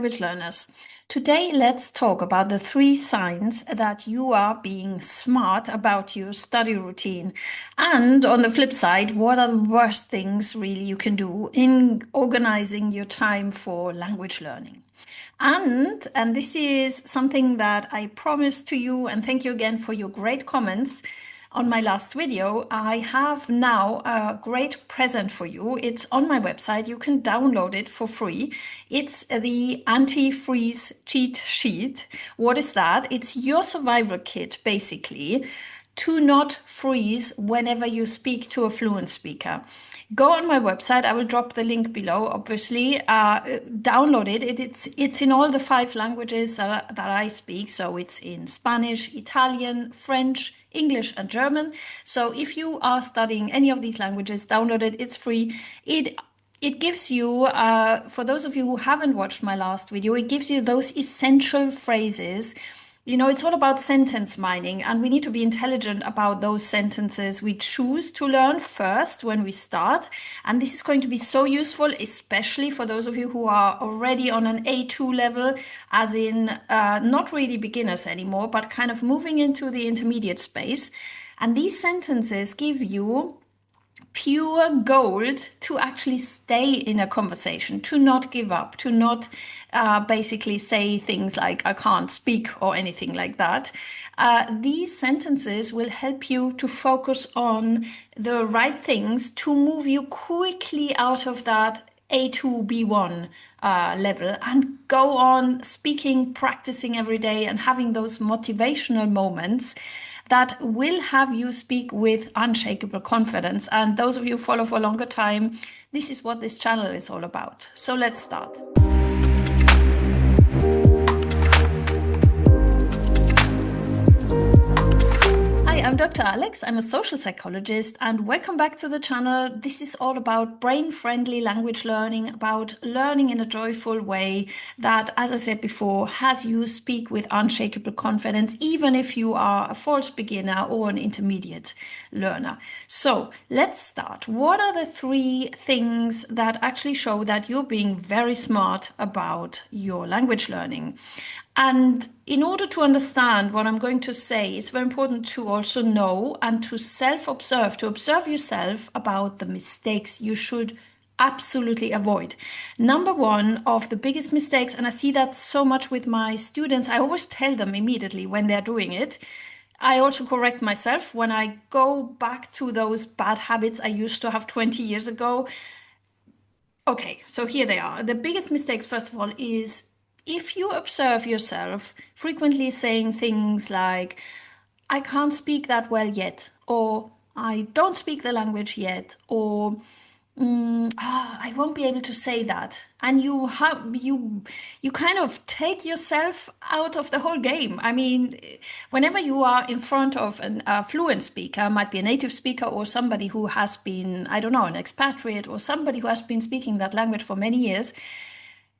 Language learners. Today, let's talk about the 3 signs that you are being smart about your study routine. And on the flip side, what are the worst things really you can do in organizing your time for language learning? And this is something that I promised to you, and thank you again for your great comments on my last video. I have now a great present for you. It's on my website. You can download it for free. It's the anti-freeze cheat sheet. What is that? It's your survival kit, basically, to not freeze whenever you speak to a fluent speaker. Go on my website. I will drop the link below, obviously. Download it. It's in all the 5 languages that I speak. So it's in Spanish, Italian, French, English, and German. So if you are studying any of these languages, download it. It's free. It gives you, for those of you who haven't watched my last video, it gives you those essential phrases. You know, it's all about sentence mining, and we need to be intelligent about those sentences we choose to learn first when we start. And this is going to be so useful, especially for those of you who are already on an A2 level, as in not really beginners anymore, but kind of moving into the intermediate space. And these sentences give you pure gold to actually stay in a conversation, to not give up, to not basically say things like, I can't speak or anything like that. These sentences will help you to focus on the right things to move you quickly out of that A2, B1 level and go on speaking, practicing every day and having those motivational moments that will have you speak with unshakable confidence. And those of you who follow for a longer time, this is what this channel is all about. So let's start. I'm Dr. Alex, I'm a social psychologist, and welcome back to the channel. This is all about brain-friendly language learning, about learning in a joyful way that, as I said before, has you speak with unshakable confidence, even if you are a false beginner or an intermediate learner. So let's start. What are the 3 things that actually show that you're being very smart about your language learning? And in order to understand what I'm going to say, it's very important to also know and to self-observe, to observe yourself about the mistakes you should absolutely avoid. Number 1 of the biggest mistakes, and I see that so much with my students, I always tell them immediately when they're doing it. I also correct myself when I go back to those bad habits I used to have 20 years ago. Okay, so here they are. The biggest mistakes, first of all, is if you observe yourself frequently saying things like, I can't speak that well yet, or I don't speak the language yet, or I won't be able to say that. And you kind of take yourself out of the whole game. I mean, whenever you are in front of a fluent speaker, might be a native speaker or somebody who has been, I don't know, an expatriate or somebody who has been speaking that language for many years,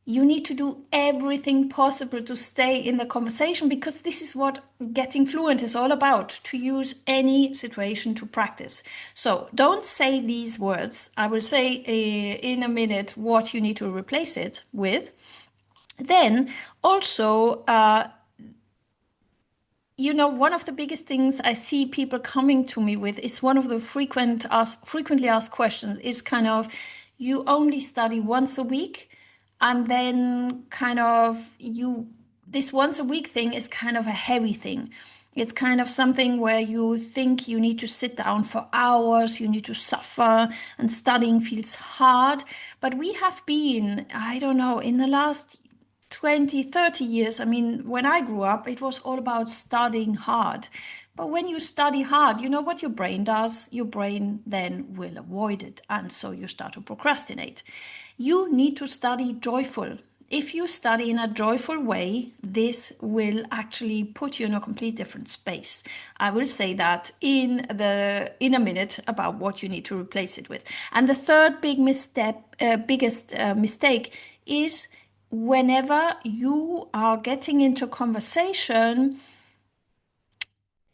you need to do everything possible to stay in the conversation, because this is what getting fluent is all about, to use any situation to practice. So don't say these words. I will say in a minute what you need to replace it with. Then also, you know, one of the biggest things I see people coming to me with is one of the frequently asked questions is kind of, you only study once a week. And then kind of this once a week thing is kind of a heavy thing. It's kind of something where you think you need to sit down for hours, you need to suffer, and studying feels hard. But we have been, I don't know, in the last 20, 30 years, I mean, when I grew up, it was all about studying hard. But when you study hard, you know what your brain does? Your brain then will avoid it, and so you start to procrastinate. You need to study joyful. If you study in a joyful way, this will actually put you in a complete different space. I will say that in a minute about what you need to replace it with. And the third biggest mistake is whenever you are getting into conversation,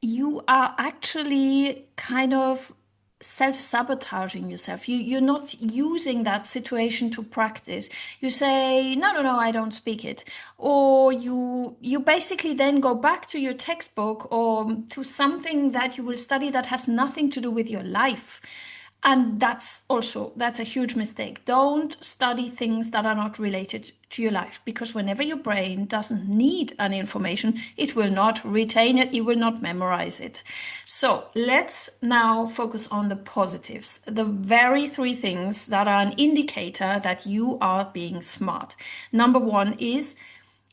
you are actually kind of self-sabotaging yourself. You're not using that situation to practice. You say, no, no, no, I don't speak it. Or you basically then go back to your textbook or to something that you will study that has nothing to do with your life. And that's a huge mistake. Don't study things that are not related to your life, because whenever your brain doesn't need an information, it will not retain it, it will not memorize it. So let's now focus on the positives, the very three things that are an indicator that you are being smart. Number one is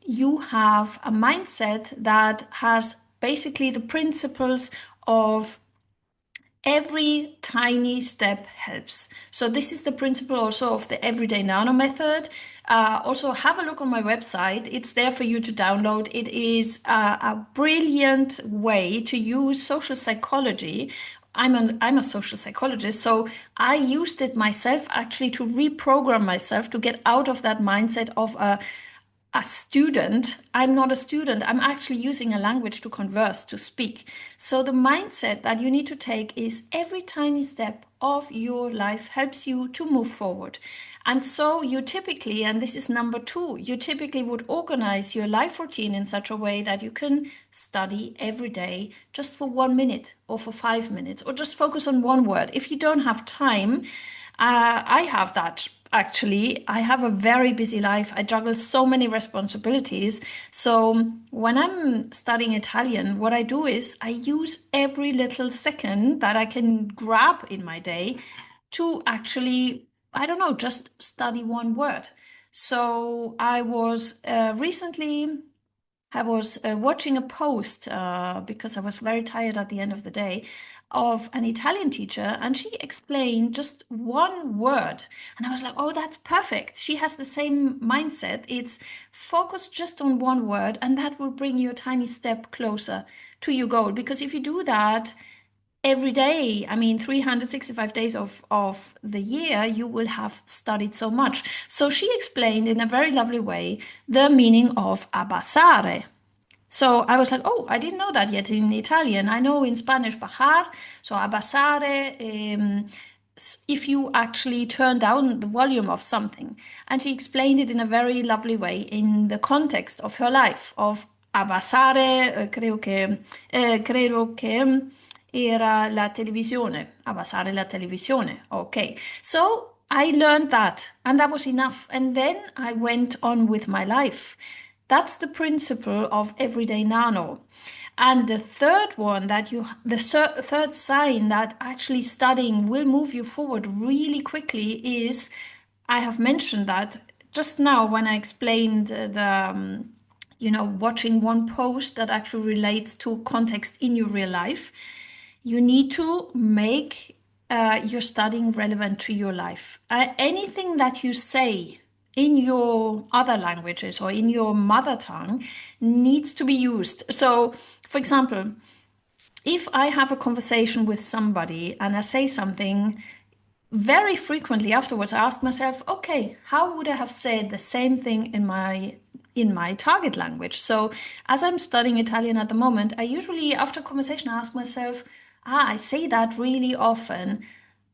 you have a mindset that has basically the principles of every tiny step helps. So this is the principle also of the everyday nano method. Also have a look on my website. It's there for you to download. It is a brilliant way to use social psychology. I'm a social psychologist, so I used it myself actually to reprogram myself to get out of that mindset of a student. I'm not a student. I'm actually using a language to converse, to speak. So the mindset that you need to take is every tiny step of your life helps you to move forward. And so you typically, and this is number two, you typically would organize your life routine in such a way that you can study every day just for 1 minute or for 5 minutes, or just focus on one word. If you don't have time, I have that. Actually, I have a very busy life. I juggle so many responsibilities. So when I'm studying Italian, what I do is I use every little second that I can grab in my day to actually, I don't know, just study one word. So I was recently I was watching a post because I was very tired at the end of the day of an Italian teacher, and she explained just one word. And I was like, oh, that's perfect. She has the same mindset. It's focus just on one word, and that will bring you a tiny step closer to your goal. Because if you do that, every day, I mean, 365 days of the year, you will have studied so much. So she explained in a very lovely way the meaning of abbassare. So I was like, oh, I didn't know that yet in Italian. I know in Spanish, bajar, so abbassare, if you actually turn down the volume of something. And she explained it in a very lovely way in the context of her life, of abbassare, credo che era la televisione, abbassare la televisione. Okay, so I learned that, and that was enough. And then I went on with my life. That's the principle of everyday nano. And the third one third sign that actually studying will move you forward really quickly is, I have mentioned that just now when I explained watching one post that actually relates to context in your real life. You need to make your studying relevant to your life. Anything that you say in your other languages or in your mother tongue needs to be used. So, for example, if I have a conversation with somebody and I say something, very frequently afterwards I ask myself, okay, how would I have said the same thing in my target language? So as I'm studying Italian at the moment, I usually after conversation I ask myself, I say that really often.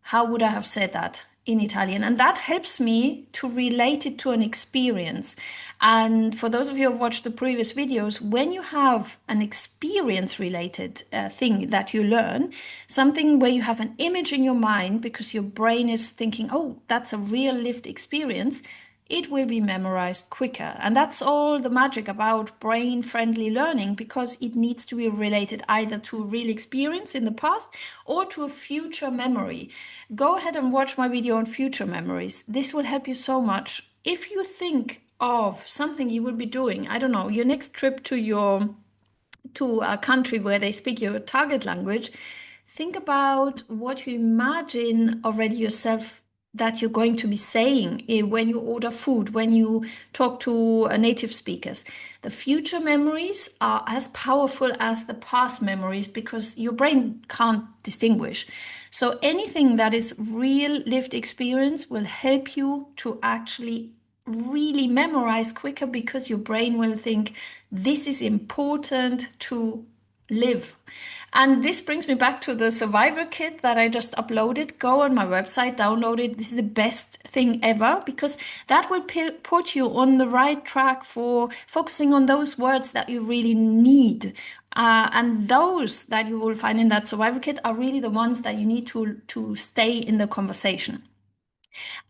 How would I have said that in Italian? And that helps me to relate it to an experience. And for those of you who have watched the previous videos, when you have an experience related thing that you learn, something where you have an image in your mind because your brain is thinking, oh, that's a real lived experience, it will be memorized quicker. And that's all the magic about brain-friendly learning, because it needs to be related either to a real experience in the past or to a future memory. Go ahead and watch my video on future memories. This will help you so much. If you think of something you will be doing, I don't know, your next trip to a country where they speak your target language, think about what you imagine already yourself that you're going to be saying when you order food, when you talk to native speakers. The future memories are as powerful as the past memories because your brain can't distinguish. So anything that is real lived experience will help you to actually really memorize quicker, because your brain will think this is important to live. And this brings me back to the survivor kit that I just uploaded. Go on my website, download it. This is the best thing ever because that will put you on the right track for focusing on those words that you really need. And those that you will find in that survivor kit are really the ones that you need to stay in the conversation.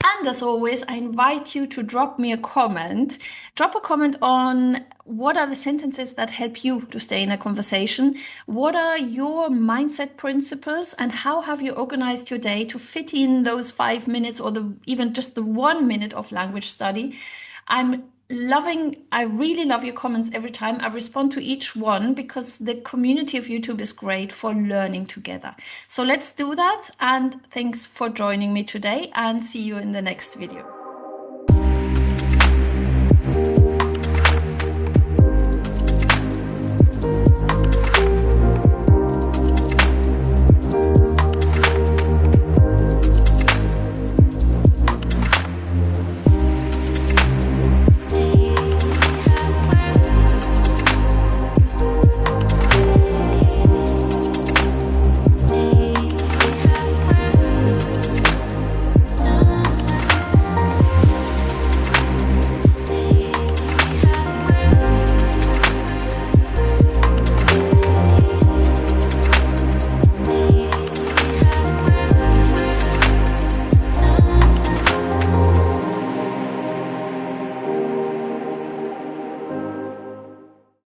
And as always, I invite you to drop me a comment. Drop a comment on what are the sentences that help you to stay in a conversation? What are your mindset principles and how have you organized your day to fit in those 5 minutes or even just the 1 minute of language study? I really love your comments every time. I respond to each one because the community of YouTube is great for learning together. So let's do that. And thanks for joining me today and see you in the next video.